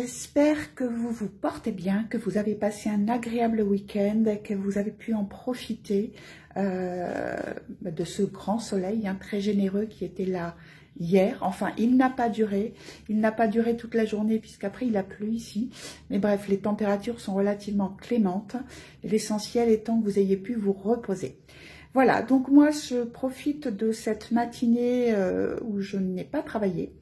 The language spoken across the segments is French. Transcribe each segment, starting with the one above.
J'espère que vous vous portez bien, que vous avez passé un agréable week-end, que vous avez pu en profiter de ce grand soleil très généreux qui était là hier. Enfin, il n'a pas duré toute la journée puisqu'après il a plu ici. Mais bref, les températures sont relativement clémentes et l'essentiel étant que vous ayez pu vous reposer. Voilà, donc moi je profite de cette matinée où je n'ai pas travaillé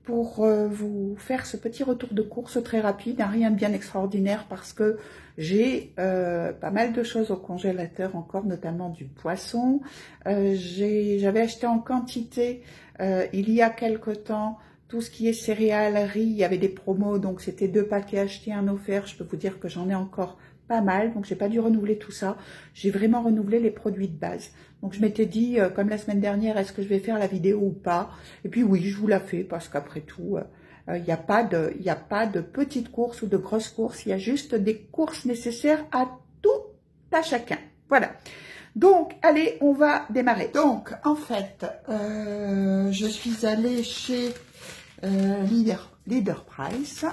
pour vous faire ce petit retour de course très rapide, rien de bien extraordinaire parce que j'ai pas mal de choses au congélateur encore, notamment du poisson. J'avais acheté en quantité il y a quelque temps tout ce qui est céréales, riz, il y avait des promos, donc c'était 2 paquets achetés, un offert. Je peux vous dire que j'en ai encore pas mal, donc j'ai pas dû renouveler tout ça. J'ai vraiment renouvelé les produits de base. Donc je m'étais dit, comme la semaine dernière, est-ce que je vais faire la vidéo ou pas? Et puis oui, je vous la fais parce qu'après tout, il n'y a pas de petites courses ou de grosses courses. Il y a juste des courses nécessaires à tout à chacun. Voilà. Donc, allez, on va démarrer. Donc, en fait, je suis allée chez Leader Price.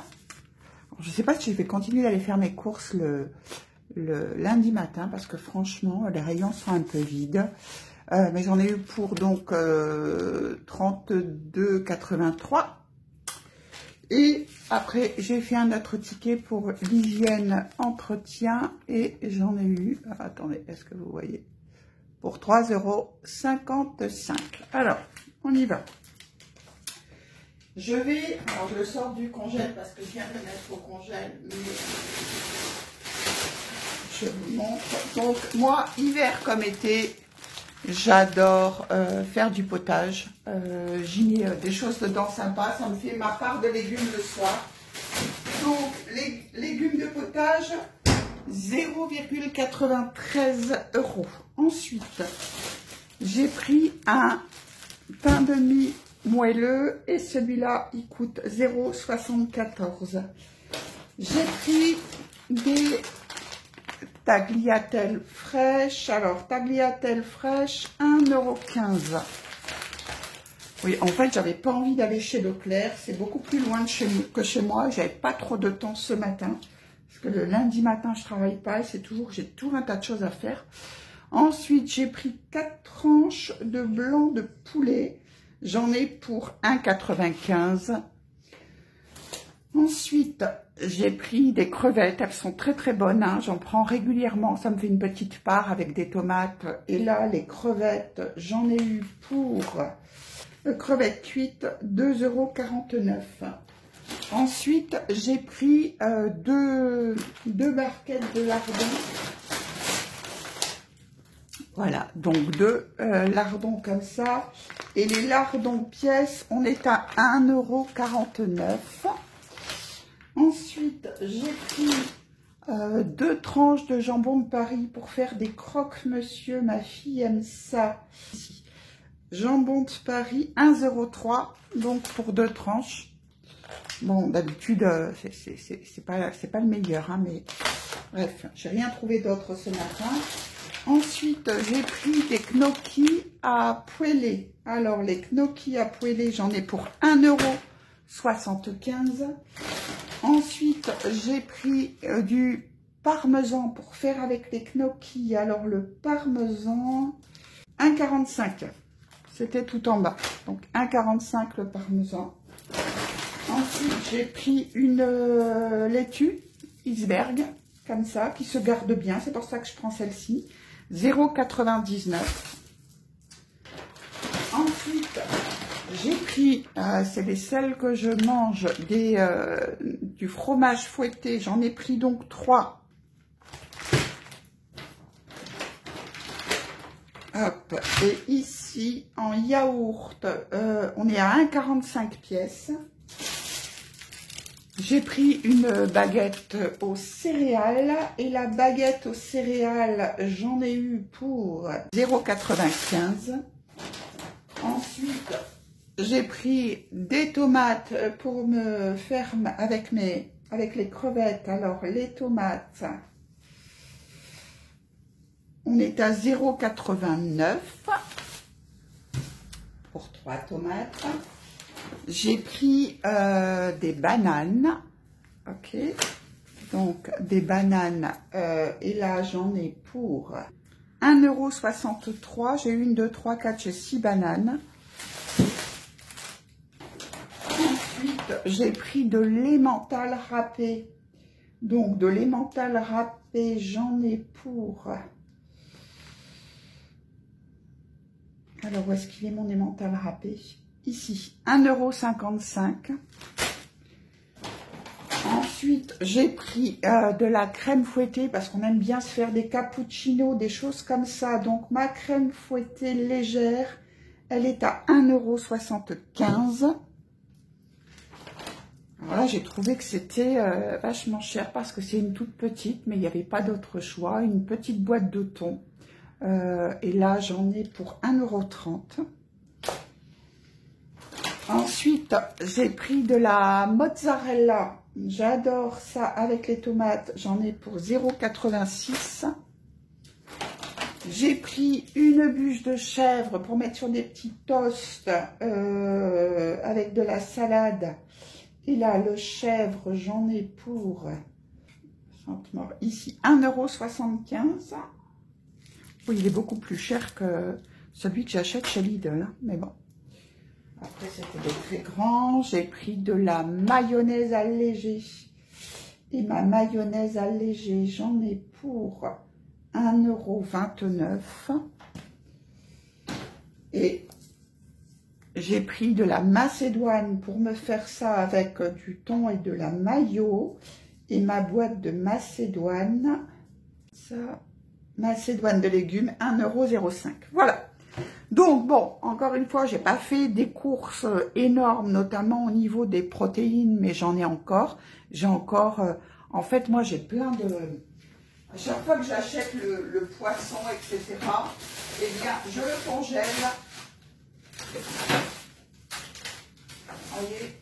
Je ne sais pas si je vais continuer d'aller faire mes courses le lundi matin parce que franchement, les rayons sont un peu vides. Mais j'en ai eu pour donc 32,83. Et après, j'ai fait un autre ticket pour l'hygiène entretien et j'en ai eu, attendez, est-ce que vous voyez, pour 3,55 €. Alors, on y va. Je vais, alors je le sors du congèle parce que je viens de le mettre au congèle, mais je vous montre. Donc moi, hiver comme été, j'adore faire du potage. J'y mets des choses dedans sympas, ça me fait ma part de légumes le soir. Donc les légumes de potage, 0,93 €. Ensuite, j'ai pris un pain de mie moelleux et celui-là il coûte 0,74 €. J'ai pris des tagliatelles fraîches. Alors tagliatelles fraîches 1,15 €. Oui, en fait j'avais pas envie d'aller chez Leclerc, c'est beaucoup plus loin de que chez moi. J'avais pas trop de temps ce matin parce que le lundi matin je travaille pas et c'est toujours, j'ai tout un tas de choses à faire. Ensuite j'ai pris 4 tranches de blanc de poulet. J'en ai pour 1,95 €. Ensuite, j'ai pris des crevettes. Elles sont très très bonnes. Hein. J'en prends régulièrement. Ça me fait une petite part avec des tomates. Et là, les crevettes, j'en ai eu pour crevettes cuites 2,49 €. Ensuite, j'ai pris deux barquettes de lardons. Voilà, donc 2 lardons comme ça. Et les lardons pièces, on est à 1,49 €. Ensuite, j'ai pris 2 tranches de jambon de Paris pour faire des croque-monsieur. Ma fille aime ça. Jambon de Paris, 1,03 €, donc pour 2 tranches. Bon, d'habitude, c'est pas le meilleur, hein, mais bref, j'ai rien trouvé d'autre ce matin. Ensuite, j'ai pris des gnocchis à poêler. Alors, les gnocchis à poêler, j'en ai pour 1,75 €. Ensuite, j'ai pris du parmesan pour faire avec les gnocchis. Alors, le parmesan, 1,45 €. C'était tout en bas. Donc, 1,45 € le parmesan. Ensuite, j'ai pris une laitue iceberg, comme ça, qui se garde bien. C'est pour ça que je prends celle-ci. 0,99 €. Ensuite, j'ai pris, c'est celles que je mange, du fromage fouetté. J'en ai pris donc 3. Hop. Et ici, en yaourt, on est à 1,45 € pièce. J'ai pris une baguette aux céréales et la baguette aux céréales, j'en ai eu pour 0,95 €. Ensuite, j'ai pris des tomates pour me faire avec les crevettes. Alors, les tomates, on est à 0,89 € pour 3 tomates. J'ai pris des bananes. Ok. Donc, des bananes. Et là, j'en ai pour 1,63 €. J'ai 1, 2, 3, 4, j'ai 6 bananes. Ensuite, j'ai pris de l'emmental râpé. Donc, de l'emmental râpé, j'en ai pour... Alors, où est-ce qu'il est mon emmental râpé? Ici, 1,55 €. Ensuite, j'ai pris de la crème fouettée parce qu'on aime bien se faire des cappuccinos, des choses comme ça. Donc, ma crème fouettée légère, elle est à 1,75 €. Voilà, j'ai trouvé que c'était vachement cher parce que c'est une toute petite, mais il n'y avait pas d'autre choix. Une petite boîte de thon. Et là, j'en ai pour 1,30 €. Ensuite, j'ai pris de la mozzarella. J'adore ça avec les tomates. J'en ai pour 0,86 €. J'ai pris une bûche de chèvre pour mettre sur des petits toasts avec de la salade. Et là, le chèvre, j'en ai pour ici 1,75 €. Oui, il est beaucoup plus cher que celui que j'achète chez Lidl, hein, mais bon. Après, c'était des très grands. J'ai pris de la mayonnaise allégée. Et ma mayonnaise allégée, j'en ai pour 1,29 €. Et j'ai pris de la macédoine pour me faire ça avec du thon et de la mayo. Et ma boîte de macédoine, ça, macédoine de légumes, 1,05 €. Voilà. Donc, bon, encore une fois, j'ai pas fait des courses énormes, notamment au niveau des protéines, mais j'en ai encore. J'ai encore, en fait, moi, j'ai plein de... À chaque fois que j'achète le poisson, etc., eh bien, je le congèle. Voyez.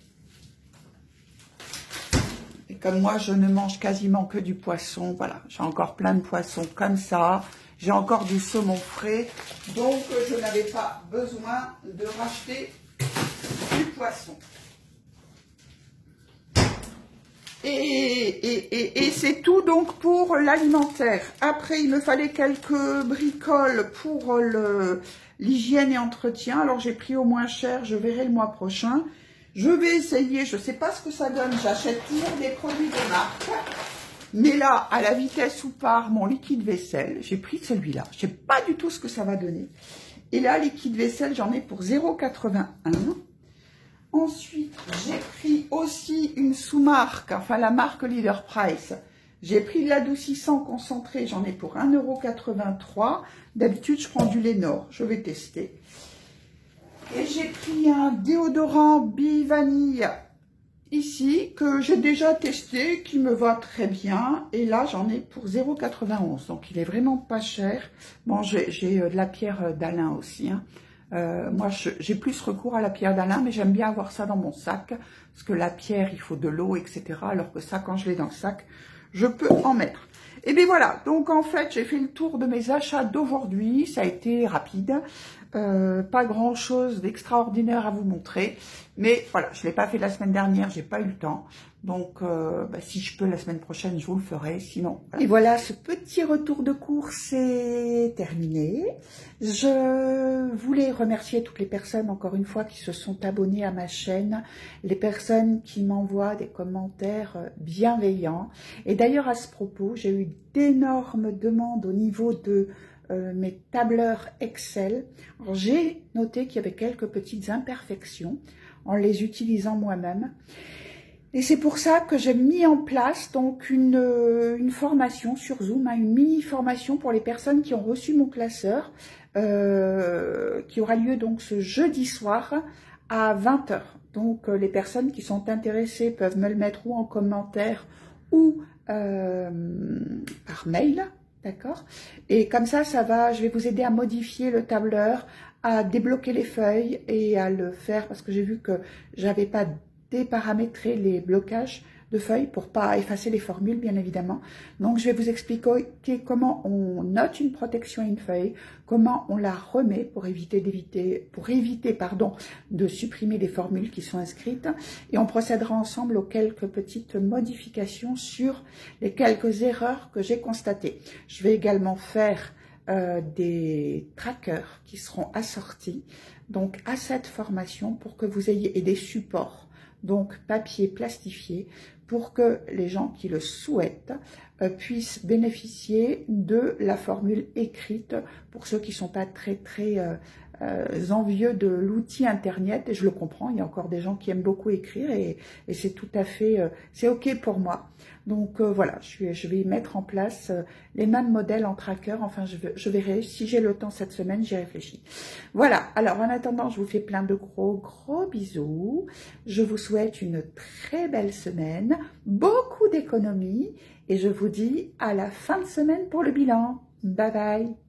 Et comme moi, je ne mange quasiment que du poisson, voilà, j'ai encore plein de poissons comme ça. J'ai encore du saumon frais, donc je n'avais pas besoin de racheter du poisson. Et c'est tout donc pour l'alimentaire. Après, il me fallait quelques bricoles pour l'hygiène et entretien. Alors, j'ai pris au moins cher, je verrai le mois prochain. Je vais essayer, je ne sais pas ce que ça donne. J'achète toujours des produits de marque. Mais là, à la vitesse où part mon liquide vaisselle, j'ai pris celui-là. Je ne sais pas du tout ce que ça va donner. Et là, liquide vaisselle, j'en ai pour 0,81 €. Ensuite, j'ai pris aussi une sous-marque, enfin la marque Leader Price. J'ai pris de l'adoucissant concentré, j'en ai pour 1,83 €. D'habitude, je prends du Lénor, je vais tester. Et j'ai pris un déodorant Bi-Vanille ici, que j'ai déjà testé, qui me va très bien. Et là, j'en ai pour 0,91 €. Donc, il est vraiment pas cher. Bon, j'ai de la pierre d'Alain aussi. Hein. Moi, j'ai plus recours à la pierre d'Alain, mais j'aime bien avoir ça dans mon sac. Parce que la pierre, il faut de l'eau, etc. Alors que ça, quand je l'ai dans le sac, je peux en mettre. Et bien voilà, donc en fait, j'ai fait le tour de mes achats d'aujourd'hui. Ça a été rapide. Pas grand chose d'extraordinaire à vous montrer, mais voilà, je ne l'ai pas fait la semaine dernière, j'ai pas eu le temps, donc si je peux la semaine prochaine, je vous le ferai, sinon voilà. Et voilà, ce petit retour de course est terminé. Je voulais remercier toutes les personnes, encore une fois, qui se sont abonnées à ma chaîne, les personnes qui m'envoient des commentaires bienveillants, et d'ailleurs à ce propos, j'ai eu d'énormes demandes au niveau de mes tableurs Excel. J'ai noté qu'il y avait quelques petites imperfections en les utilisant moi-même. Et c'est pour ça que j'ai mis en place donc une formation sur Zoom, une mini-formation pour les personnes qui ont reçu mon classeur, qui aura lieu donc ce jeudi soir à 20 h. Donc les personnes qui sont intéressées peuvent me le mettre ou en commentaire ou par mail. D'accord? Et comme ça, je vais vous aider à modifier le tableur, à débloquer les feuilles et à le faire parce que j'ai vu que j'avais pas déparamétré les blocages. de feuilles pour pas effacer les formules, bien évidemment. Donc, je vais vous expliquer comment on note une protection à une feuille, comment on la remet pour éviter de supprimer les formules qui sont inscrites. Et on procédera ensemble aux quelques petites modifications sur les quelques erreurs que j'ai constatées. Je vais également faire des trackers qui seront assortis donc à cette formation pour que vous ayez, et des supports, donc papier plastifié, pour que les gens qui le souhaitent puissent bénéficier de la formule écrite pour ceux qui ne sont pas très envieux de l'outil internet. Et je le comprends, il y a encore des gens qui aiment beaucoup écrire et c'est tout à fait, c'est ok pour moi. Donc voilà, je vais mettre en place les mêmes modèles en tracker. Enfin, je verrai, si j'ai le temps cette semaine, j'y réfléchis. Voilà, alors en attendant, je vous fais plein de gros bisous. Je vous souhaite une très belle semaine, beaucoup d'économies et je vous dis à la fin de semaine pour le bilan. Bye bye.